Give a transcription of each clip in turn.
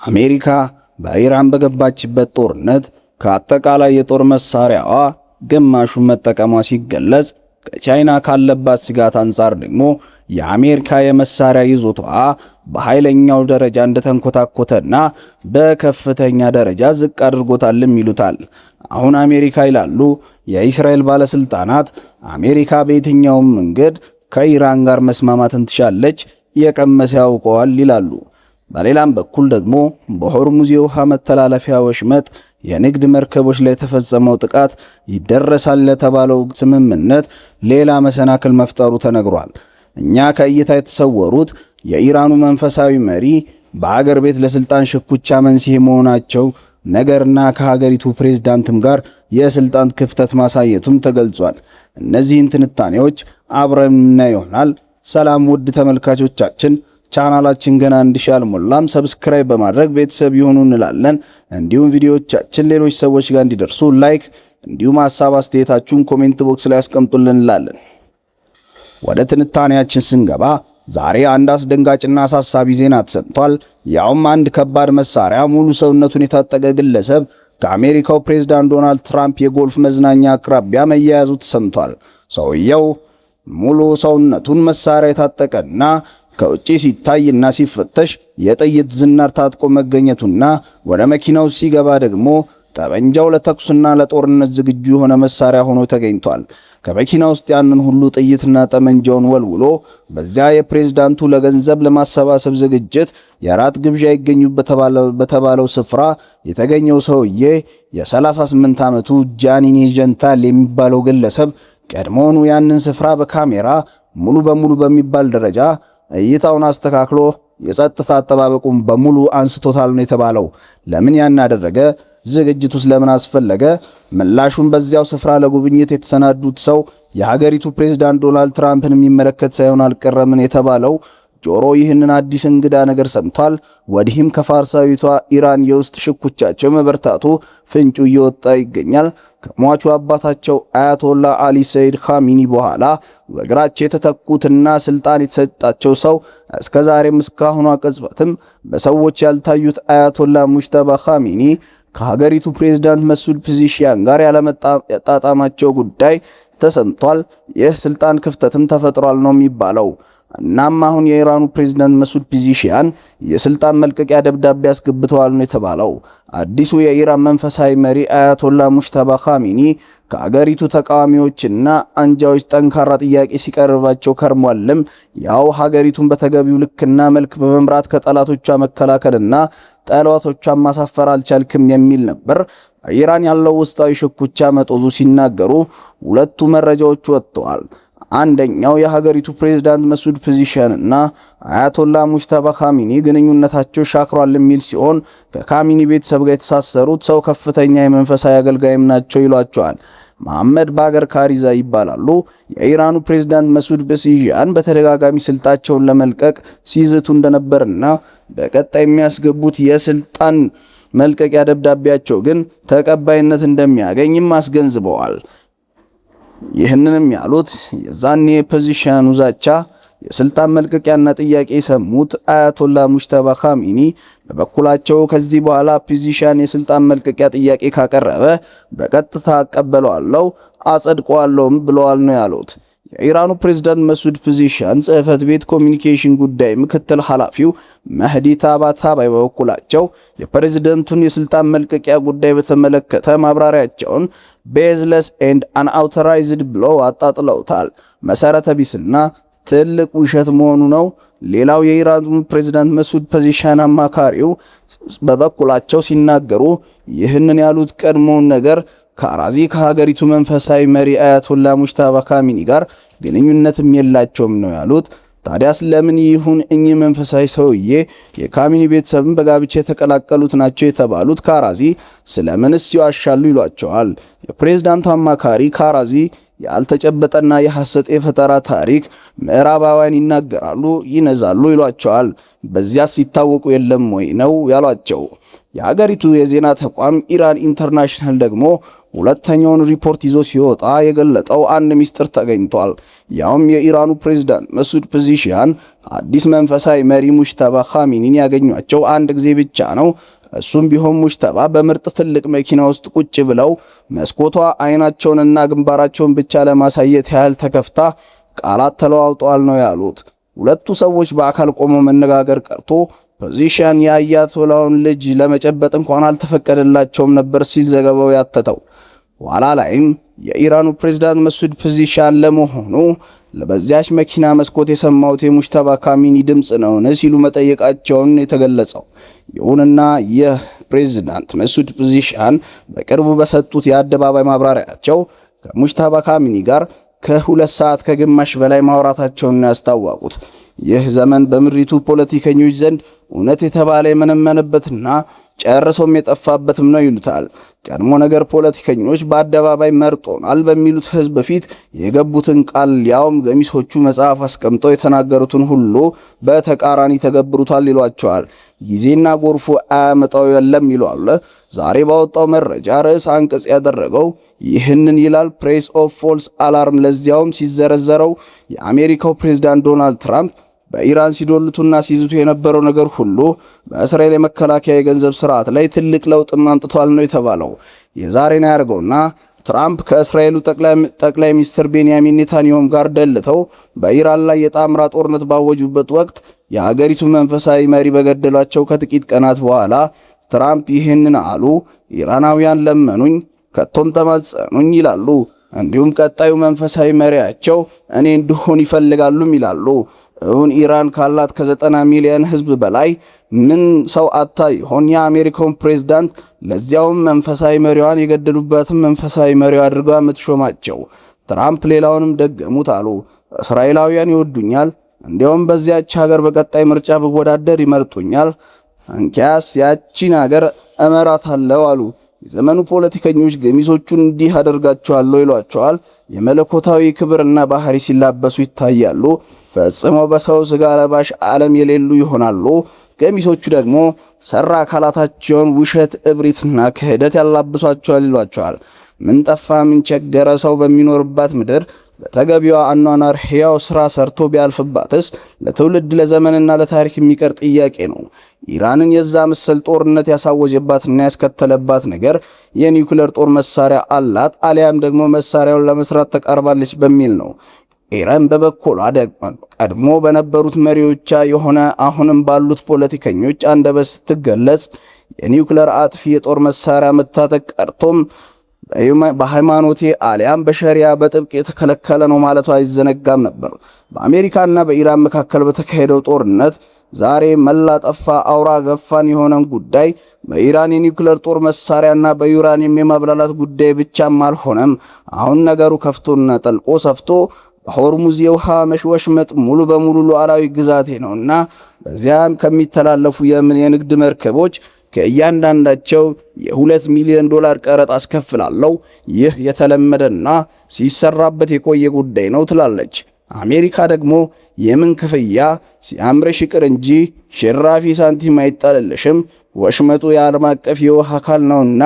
አሜሪካ በኢራን በገባችበት ጦርነት ከአጠቃላይ የጦር መሳሪያዋ ግማሹን መጠቀሟ ሲገለጽ፣ ከቻይና ካለባት ስጋት አንጻር ደግሞ የአሜሪካ የመሳሪያ ይዞታዋ በኃይለኛው ደረጃ እንደተንኮታኮተና በከፍተኛ ደረጃ ዝቅ አድርጎታልም ይሉታል። አሁን አሜሪካ ይላሉ የእስራኤል ባለስልጣናት፣ አሜሪካ በየትኛውም መንገድ ከኢራን ጋር መስማማትን ትሻለች፣ የቀመሰ ያውቀዋል ይላሉ። በሌላም በኩል ደግሞ በሆርሙዝ የውሃ መተላለፊያ ወሽመጥ የንግድ መርከቦች ላይ የተፈጸመው ጥቃት ይደረሳል ለተባለው ስምምነት ሌላ መሰናክል መፍጠሩ ተነግሯል። እኛ ከእይታ የተሰወሩት የኢራኑ መንፈሳዊ መሪ በአገር ቤት ለስልጣን ሽኩቻ መንስኤ መሆናቸው ነገርና ከሀገሪቱ ፕሬዝዳንትም ጋር የስልጣን ክፍተት ማሳየቱም ተገልጿል። እነዚህን ትንታኔዎች አብረን እናይ ይሆናል። ሰላም ውድ ተመልካቾቻችን፣ ቻናላችን ገና እንዲሻል አልሞላም፣ ሰብስክራይብ በማድረግ ቤተሰብ ይሁኑ እንላለን። እንዲሁም ቪዲዮዎቻችን ሌሎች ሰዎች ጋር እንዲደርሱ ላይክ፣ እንዲሁም ሐሳብ አስተያየታችሁን ኮሜንት ቦክስ ላይ አስቀምጡልን እንላለን። ወደ ትንታኔያችን ስንገባ ዛሬ አንድ አስደንጋጭና አሳሳቢ ዜና ተሰምቷል። ያውም አንድ ከባድ መሳሪያ ሙሉ ሰውነቱን የታጠቀ ግለሰብ ከአሜሪካው ፕሬዝዳንት ዶናልድ ትራምፕ የጎልፍ መዝናኛ አቅራቢያ መያያዙ ተሰምቷል። ሰውየው ሙሉ ሰውነቱን መሳሪያ የታጠቀና ከውጪ ሲታይና ሲፈተሽ የጥይት ዝናር ታጥቆ መገኘቱና ወደ መኪናው ሲገባ ደግሞ ጠበንጃው ለተኩስና ለጦርነት ዝግጁ የሆነ መሳሪያ ሆኖ ተገኝቷል። ከመኪና ውስጥ ያንን ሁሉ ጥይትና ጠመንጃውን ወልውሎ በዚያ የፕሬዝዳንቱ ለገንዘብ ለማሰባሰብ ዝግጅት የራት ግብዣ ይገኙ በተባለው ስፍራ የተገኘው ሰውዬ የ38 ዓመቱ ጃኒኔ ጀንታል የሚባለው ግለሰብ ቀድሞውኑ ያንን ስፍራ በካሜራ ሙሉ በሙሉ በሚባል ደረጃ እይታውን አስተካክሎ የጸጥታ አጠባበቁን በሙሉ አንስቶታል ነው የተባለው። ለምን ያን አደረገ? ዝግጅቱስ ለምን አስፈለገ? ምላሹን በዚያው ስፍራ ለጉብኝት የተሰናዱት ሰው የሀገሪቱ ፕሬዝዳንት ዶናልድ ትራምፕን የሚመለከት ሳይሆን አልቀረምን የተባለው ጆሮ ይህንን አዲስ እንግዳ ነገር ሰምቷል። ወዲህም ከፋርሳዊቷ ኢራን የውስጥ ሽኩቻቸው መበርታቱ ፍንጩ እየወጣ ይገኛል። ከሟቹ አባታቸው አያቶላ አሊ ሰይድ ኻሚኒ በኋላ በእግራቸው የተተኩትና ስልጣን የተሰጣቸው ሰው እስከዛሬም እስካሁኗ ቅጽበትም በሰዎች ያልታዩት አያቶላ ሙጅተባ ኻሚኒ ከሀገሪቱ ፕሬዝዳንት መሱድ ፔዜሽኪያን ጋር ያለመጣጣማቸው ጉዳይ ተሰምቷል። ይህ ስልጣን ክፍተትም ተፈጥሯል ነው የሚባለው። እናም አሁን የኢራኑ ፕሬዝዳንት መሱድ ፔዜሽኪያን የስልጣን መልቀቂያ ደብዳቤ አስገብተዋል ነው የተባለው። አዲሱ የኢራን መንፈሳዊ መሪ አያቶላ ሙጅተባ ኻሚኒ ከአገሪቱ ተቃዋሚዎችና አንጃዎች ጠንካራ ጥያቄ ሲቀርባቸው ከርሟልም። ያው ሀገሪቱን በተገቢው ልክና መልክ በመምራት ከጠላቶቿ መከላከልና ጠላቶቿን ማሳፈር አልቻልክም የሚል ነበር። ኢራን ያለው ውስጣዊ ሽኩቻ መጦዙ ሲናገሩ ሁለቱ መረጃዎች ወጥተዋል። አንደኛው የሀገሪቱ ፕሬዝዳንት መሱድ ፔዜሽኪያን እና አያቶላ ሙጅተባ ኻሚኒ ግንኙነታቸው ሻክሯል የሚል ሲሆን ከኻሚኒ ቤተሰብ ጋር የተሳሰሩት ሰው ከፍተኛ የመንፈሳዊ አገልጋይም ናቸው ይሏቸዋል። መሐመድ ባገር ካሪዛ ይባላሉ። የኢራኑ ፕሬዝዳንት መሱድ ፔዜሽኪያን በተደጋጋሚ ስልጣቸውን ለመልቀቅ ሲዝቱ እንደነበርና በቀጣይ የሚያስገቡት የስልጣን መልቀቂያ ደብዳቤያቸው ግን ተቀባይነት እንደሚያገኝም አስገንዝበዋል። ይህንንም ያሉት የዛኔ ፔዜሽኪያኑ ዛቻ የስልጣን መልቀቂያና ጥያቄ የሰሙት አያቶላ ሙጅተባ ኻሚኒ በበኩላቸው ከዚህ በኋላ ፔዜሽኪያን የስልጣን መልቀቂያ ጥያቄ ካቀረበ በቀጥታ አቀበለዋለሁ፣ አጸድቀዋለሁም ብለዋል ነው ያሉት። የኢራኑ ፕሬዝዳንት መሱድ ፔዜሽኪያን ጽህፈት ቤት ኮሚኒኬሽን ጉዳይ ምክትል ኃላፊው መህዲ ታባታባይ በበኩላቸው የፕሬዝዳንቱን የስልጣን መልቀቂያ ጉዳይ በተመለከተ ማብራሪያቸውን ቤዝለስ ኤንድ አንአውቶራይዝድ ብለው አጣጥለውታል። መሰረተ ቢስና ትልቅ ውሸት መሆኑ ነው። ሌላው የኢራኑ ፕሬዝዳንት መሱድ ፔዜሽኪያን አማካሪው በበኩላቸው ሲናገሩ ይህንን ያሉት ቀድሞውን ነገር ካራዚ ከሀገሪቱ መንፈሳዊ መሪ አያቶላ ሙጅተባ ኻሚኒ ጋር ግንኙነትም የላቸውም ነው ያሉት። ታዲያስ ለምን ይሁን እኚህ መንፈሳዊ ሰውዬ የኻሚኒ ቤተሰብን በጋብቻ የተቀላቀሉት ናቸው የተባሉት ካራዚ ስለምንስ ይዋሻሉ ይሏቸዋል። የፕሬዝዳንቱ አማካሪ ካራዚ ያልተጨበጠና የሐሰት የፈጠራ ታሪክ ምዕራባውያን ይናገራሉ፣ ይነዛሉ ይሏቸዋል። በዚያስ ሲታወቁ የለም ወይ ነው ያሏቸው። የሀገሪቱ የዜና ተቋም ኢራን ኢንተርናሽናል ደግሞ ሁለተኛውን ሪፖርት ይዞ ሲወጣ የገለጠው አንድ ሚስጥር ተገኝቷል። ያውም የኢራኑ ፕሬዝዳንት መሱድ ፔዜሽኪያን አዲስ መንፈሳዊ መሪ ሙጅተባ ኻሜኒን ያገኟቸው አንድ ጊዜ ብቻ ነው። እሱም ቢሆን ሙጅተባ በምርጥ ትልቅ መኪና ውስጥ ቁጭ ብለው መስኮቷ አይናቸውንና ግንባራቸውን ብቻ ለማሳየት ያህል ተከፍታ ቃላት ተለዋውጠዋል ነው ያሉት። ሁለቱ ሰዎች በአካል ቆሞ መነጋገር ቀርቶ ፔዜሽኪያን የአያቶላውን ልጅ ለመጨበጥ እንኳን አልተፈቀደላቸውም ነበር ሲል ዘገባው ያተተው። ኋላ ላይም የኢራኑ ፕሬዝዳንት መሱድ ፔዜሽኪያን ለመሆኑ በዚያች መኪና መስኮት የሰማሁት የሙጅተባ ኻሜኒ ድምጽ ነውን ሲሉ መጠየቃቸውን የተገለጸው። ይሁንና የፕሬዝዳንት መሱድ ፔዜሽኪያን በቅርቡ በሰጡት የአደባባይ ማብራሪያቸው ከሙጅተባ ኻሜኒ ጋር ከ2 ሰዓት ከግማሽ በላይ ማውራታቸውን ያስታወቁት። ይህ ዘመን በምድሪቱ ፖለቲከኞች ዘንድ እውነት የተባለ የመነመነበትና ጨርሶም የጠፋበትም ነው ይሉታል። ቀድሞ ነገር ፖለቲከኞች በአደባባይ መርጦናል በሚሉት ህዝብ ፊት የገቡትን ቃል ያውም ገሚሶቹ መጽሐፍ አስቀምጠው የተናገሩትን ሁሉ በተቃራኒ ተገብሩታል ይሏቸዋል። ጊዜና ጎርፉ አያመጣው የለም ይሏል። ዛሬ ባወጣው መረጃ ርዕስ አንቀጽ ያደረገው ይህንን ይላል። ፕሬስ ኦፍ ፎልስ አላርም። ለዚያውም ሲዘረዘረው የአሜሪካው ፕሬዝዳንት ዶናልድ ትራምፕ በኢራን ሲዶልቱና ሲይዙት የነበረው ነገር ሁሉ በእስራኤል የመከላከያ የገንዘብ ስርዓት ላይ ትልቅ ለውጥ አምጥቷል ነው የተባለው። የዛሬን ያርገውና ትራምፕ ከእስራኤሉ ጠቅላይ ሚኒስትር ቤንያሚን ኔታንያሁ ጋር ደልተው በኢራን ላይ የጣምራ ጦርነት ባወጁበት ወቅት የሀገሪቱ መንፈሳዊ መሪ በገደሏቸው ከጥቂት ቀናት በኋላ ትራምፕ ይህንን አሉ። ኢራናውያን ለመኑኝ፣ ከቶም ተማጸኑኝ ይላሉ። እንዲሁም ቀጣዩ መንፈሳዊ መሪያቸው እኔ እንድሆን ይፈልጋሉም ይላሉ። እውን ኢራን ካላት ከ90 ሚሊዮን ህዝብ በላይ ምን ሰው አታ ይሆን የአሜሪካውን ፕሬዝዳንት ለዚያውም መንፈሳዊ መሪዋን የገደሉበትን መንፈሳዊ መሪዋ አድርጋ የምትሾማቸው? ትራምፕ ሌላውንም ደገሙት አሉ። እስራኤላውያን ይወዱኛል፣ እንዲያውም በዚያች ሀገር በቀጣይ ምርጫ ብወዳደር ይመርጡኛል፣ እንኪያስ ያቺን ሀገር እመራታለሁ አሉ። የዘመኑ ፖለቲከኞች ገሚሶቹን እንዲህ አደርጋቸዋለሁ ይሏቸዋል። የመለኮታዊ ክብርና ባህሪ ሲላበሱ ይታያሉ። ፈጽመው በሰው ስጋ ለባሽ ዓለም የሌሉ ይሆናሉ። ገሚሶቹ ደግሞ ሰራ አካላታቸውን ውሸት፣ እብሪትና ክህደት ያላብሷቸዋል ይሏቸዋል። ምን ጠፋ ምን ቸገረ ሰው በሚኖርባት ምድር በተገቢዋ አኗኗር ሕያው ስራ ሰርቶ ቢያልፍባትስ ለትውልድ ለዘመንና ለታሪክ የሚቀር ጥያቄ ነው። ኢራንን የዛ መሰል ጦርነት ያሳወጀባትና ያስከተለባት ነገር የኒውክሌር ጦር መሳሪያ አላት አሊያም ደግሞ መሳሪያውን ለመስራት ተቃርባለች በሚል ነው። ኢራን በበኩሏ ደግሞ ቀድሞ በነበሩት መሪዎቿ የሆነ አሁንም ባሉት ፖለቲከኞች አንደበት ስትገለጽ የኒውክሌር አጥፊ የጦር መሳሪያ መታጠቅ ቀርቶም በሃይማኖቴ አሊያም በሸሪያ በጥብቅ የተከለከለ ነው ማለቱ አይዘነጋም ነበር። በአሜሪካና በኢራን መካከል በተካሄደው ጦርነት ዛሬ መላ ጠፋ አውራ ገፋን የሆነን ጉዳይ በኢራን የኒውክሌር ጦር መሳሪያና በዩራኒየም የማብላላት ጉዳይ ብቻም አልሆነም። አሁን ነገሩ ከፍቶና ጠልቆ ሰፍቶ በሆርሙዝ የውሃ ወሽመጥ ሙሉ በሙሉ ሉዓላዊ ግዛቴ ነውና በዚያም ከሚተላለፉ የንግድ መርከቦች ከእያንዳንዳቸው የ$2 ሚሊዮን ቀረጥ አስከፍላለሁ። ይህ የተለመደና ሲሰራበት የቆየ ጉዳይ ነው ትላለች። አሜሪካ ደግሞ የምን ክፍያ ሲያምርሽ ይቅር እንጂ ሽራፊ ሳንቲም አይጣልልሽም፣ ወሽመጡ የዓለም አቀፍ የውሃ አካል ነውና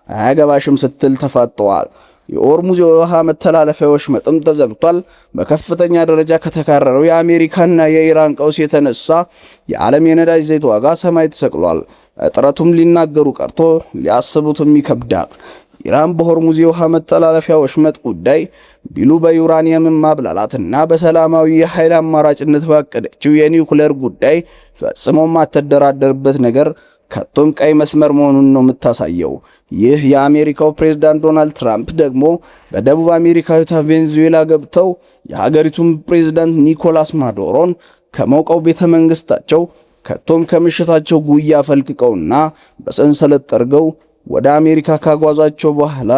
አያገባሽም ስትል ተፋጠዋል። የሆርሙዝ የውሃ መተላለፊያ ወሽመጥም ተዘግቷል። በከፍተኛ ደረጃ ከተካረረው የአሜሪካና የኢራን ቀውስ የተነሳ የዓለም የነዳጅ ዘይት ዋጋ ሰማይ ተሰቅሏል። እጥረቱም ሊናገሩ ቀርቶ ሊያስቡትም ይከብዳል። ኢራን በሆርሙዝ የውሃ መተላለፊያ ወሽመጥ ጉዳይ ቢሉ በዩራኒየም ማብላላትና በሰላማዊ የኃይል አማራጭነት ባቀደችው የኒውክሌር ጉዳይ ፈጽሞ ማተደራደርበት ነገር ከቶም ቀይ መስመር መሆኑን ነው የምታሳየው። ይህ የአሜሪካው ፕሬዝዳንት ዶናልድ ትራምፕ ደግሞ በደቡብ አሜሪካዊቷ ቬኔዙዌላ ገብተው የሀገሪቱን ፕሬዝዳንት ኒኮላስ ማዱሮን ከሞቀው ቤተ መንግስታቸው ከቶም ከምሽታቸው ጉያ ፈልቅቀውና በሰንሰለት ጠርገው ወደ አሜሪካ ካጓዟቸው በኋላ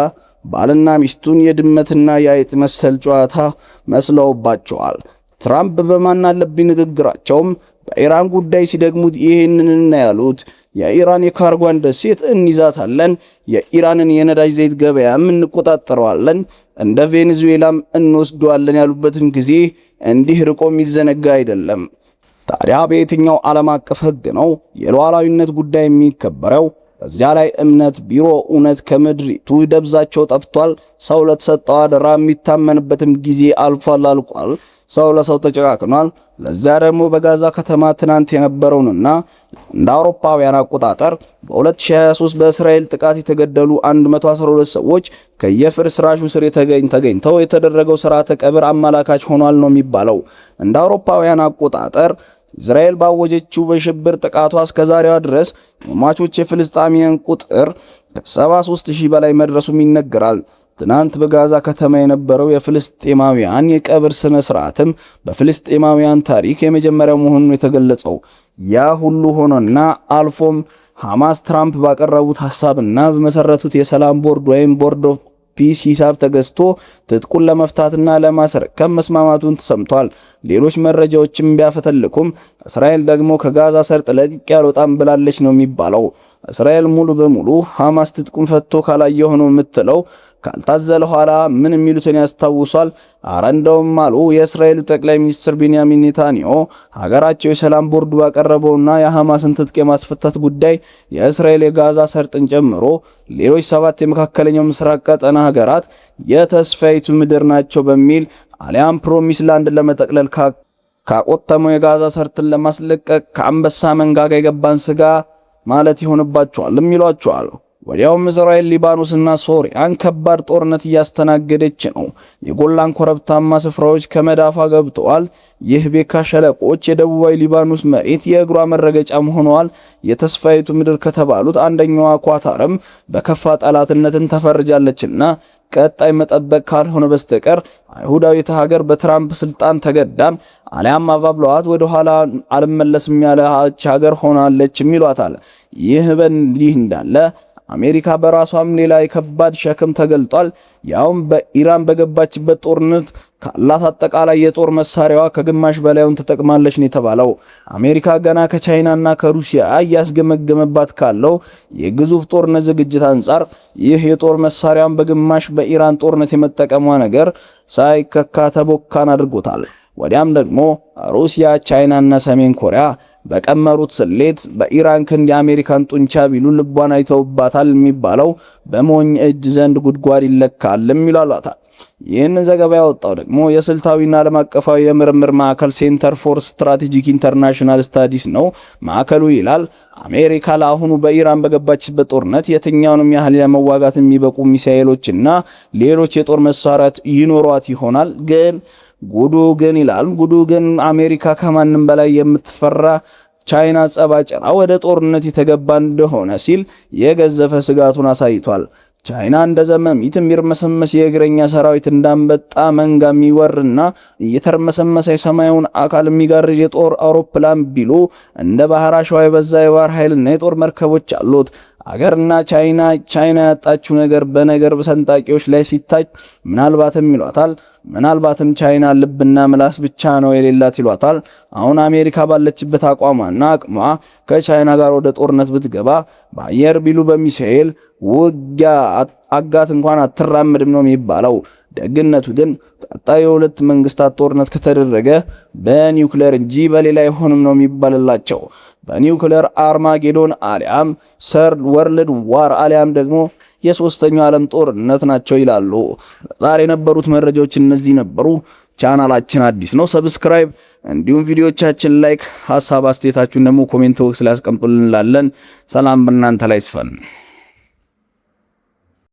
ባልና ሚስቱን የድመትና የአይጥ መሰል ጨዋታ መስለውባቸዋል። ትራምፕ በማናለብኝ ንግግራቸውም በኢራን ጉዳይ ሲደግሙት ይህንን ያሉት የኢራን የካርጓን ደሴት እንይዛታለን፣ የኢራንን የነዳጅ ዘይት ገበያም እንቆጣጠረዋለን፣ እንደ ቬኔዙዌላም እንወስደዋለን ያሉበትን ጊዜ እንዲህ ርቆ የሚዘነጋ አይደለም። ታዲያ በየትኛው ዓለም አቀፍ ሕግ ነው የሉዓላዊነት ጉዳይ የሚከበረው? በዚያ ላይ እምነት ቢሮ እውነት ከምድሪቱ ደብዛቸው ጠፍቷል። ሰው ለተሰጠው አደራ የሚታመንበትም ጊዜ አልፏል፣ አልቋል። ሰው ለሰው ተጨካክኗል። ለዚያ ደግሞ በጋዛ ከተማ ትናንት የነበረውንና እንደ አውሮፓውያን አቆጣጠር በ2023 በእስራኤል ጥቃት የተገደሉ 112 ሰዎች ከየፍርስራሹ ስር ተገኝተው የተደረገው ስርዓተ ቀብር አመላካች ሆኗል ነው የሚባለው። እንደ አውሮፓውያን አቆጣጠር እስራኤል ባወጀችው በሽብር ጥቃቷ እስከ ዛሬዋ ድረስ የሟቾች የፍልስጤማውያን ቁጥር ከ73000 በላይ መድረሱም ይነገራል። ትናንት በጋዛ ከተማ የነበረው የፍልስጤማውያን የቀብር ስነ ስርዓትም በፍልስጤማውያን ታሪክ የመጀመሪያው መሆኑን የተገለጸው። ያ ሁሉ ሆኖና አልፎም ሐማስ ትራምፕ ባቀረቡት ሐሳብና በመሰረቱት የሰላም ቦርድ ወይም ቦርድ ኦፍ ፒስ ሂሳብ ተገዝቶ ትጥቁን ለመፍታትና ለማስረከብ መስማማቱን ተሰምቷል። ሌሎች መረጃዎችም ቢያፈተልኩም እስራኤል ደግሞ ከጋዛ ሰርጥ ለቅቄ አልወጣም ብላለች ነው የሚባለው። እስራኤል ሙሉ በሙሉ ሐማስ ትጥቁን ፈቶ ካላየሁ ነው የምትለው። ካልታዘለ ኋላ ምን የሚሉትን ያስታውሷል። አረ እንደውም አሉ የእስራኤሉ ጠቅላይ ሚኒስትር ቤንያሚን ኔታንያሁ ሀገራቸው የሰላም ቦርዱ ባቀረበውና የሐማስን ትጥቅ የማስፈታት ጉዳይ የእስራኤል የጋዛ ሰርጥን ጨምሮ ሌሎች 7 የመካከለኛው ምስራቅ ቀጠና ሀገራት የተስፋይቱ ምድር ናቸው በሚል አሊያም ፕሮሚስ ላንድ ለመጠቅለል ካቆተመው የጋዛ ሰርጥን ለማስለቀቅ ከአንበሳ መንጋጋ የገባን ስጋ ማለት ይሆንባቸዋል የሚሏቸዋል። ወዲያውም እስራኤል ሊባኖስና ሶሪያን ከባድ ጦርነት እያስተናገደች ነው። የጎላን ኮረብታማ ስፍራዎች ከመዳፏ ገብተዋል። ይህ ቤካ ሸለቆች የደቡባዊ ሊባኖስ መሬት የእግሯ መረገጫም ሆነዋል። የተስፋይቱ ምድር ከተባሉት አንደኛዋ ኳታርም በከፋ ጠላትነትን ተፈርጃለችና ቀጣይ መጠበቅ ካልሆነ በስተቀር አይሁዳዊት ሀገር በትራምፕ ስልጣን ተገዳም አሊያም አባብለዋት ወደ ኋላ አልመለስም ያለች ሀገር ሆናለች ይሏታል። ይህ በእንዲህ እንዳለ አሜሪካ በራሷም ሌላ የከባድ ሸክም ተገልጧል። ያውም በኢራን በገባችበት ጦርነት ካላት አጠቃላይ የጦር መሳሪያዋ ከግማሽ በላዩን ተጠቅማለች ነው የተባለው። አሜሪካ ገና ከቻይናና ከሩሲያ እያስገመገመባት ካለው የግዙፍ ጦርነት ዝግጅት አንጻር ይህ የጦር መሳሪያውን በግማሽ በኢራን ጦርነት የመጠቀሟ ነገር ሳይከካ ተቦካን አድርጎታል። ወዲያም ደግሞ ሩሲያ፣ ቻይናና ሰሜን ኮሪያ በቀመሩት ስሌት በኢራን ክንድ የአሜሪካን ጡንቻ ቢሉ ልቧን አይተውባታል የሚባለው በሞኝ እጅ ዘንድ ጉድጓድ ይለካልም ይላሏታል። ይህን ዘገባ ያወጣው ደግሞ የስልታዊና ዓለም አቀፋዊ የምርምር ማዕከል ሴንተር ፎር ስትራቴጂክ ኢንተርናሽናል ስታዲስ ነው። ማዕከሉ ይላል አሜሪካ ለአሁኑ በኢራን በገባችበት ጦርነት የትኛውንም ያህል ለመዋጋት የሚበቁ ሚሳኤሎችና ሌሎች የጦር መሳሪያት ይኖሯት ይሆናል ጉዱ ግን አሜሪካ ከማንም በላይ የምትፈራ ቻይና ጸባጭራ ወደ ጦርነት የተገባ እንደሆነ ሲል የገዘፈ ስጋቱን አሳይቷል። ቻይና እንደ ዘመሚት የሚርመሰመስ የእግረኛ ሰራዊት እንዳንበጣ መንጋ የሚወርና እየተርመሰመሰ የሰማዩን አካል የሚጋርድ የጦር አውሮፕላን ቢሉ እንደ ባህር አሸዋ የበዛ የባህር ኃይልና የጦር መርከቦች አሉት። አገርና ቻይና ያጣችው ነገር በነገር በሰንጣቂዎች ላይ ሲታይ ምናልባትም ይሏታል። ምናልባትም ቻይና ልብና ምላስ ብቻ ነው የሌላት ይሏታል። አሁን አሜሪካ ባለችበት አቋሟና አቅሟ ከቻይና ጋር ወደ ጦርነት ብትገባ በአየር ቢሉ በሚሳኤል ውጊያ አጋት እንኳን አትራምድም ነው የሚባለው። ደግነቱ ግን ቀጣዩ የሁለት መንግስታት ጦርነት ከተደረገ በኒውክሌር እንጂ በሌላ አይሆንም ነው የሚባልላቸው። በኒውክሌር አርማጌዶን አሊያም ሰርድ ወርልድ ዋር አሊያም ደግሞ የሶስተኛው ዓለም ጦርነት ናቸው ይላሉ። ዛሬ የነበሩት መረጃዎች እነዚህ ነበሩ። ቻናላችን አዲስ ነው፣ ሰብስክራይብ እንዲሁም ቪዲዮቻችን ላይክ፣ ሐሳብ አስተያየታችሁን ደግሞ ኮሜንት ቦክስ ላይ አስቀምጡልን እንላለን። ሰላም በእናንተ ላይ ይስፈን።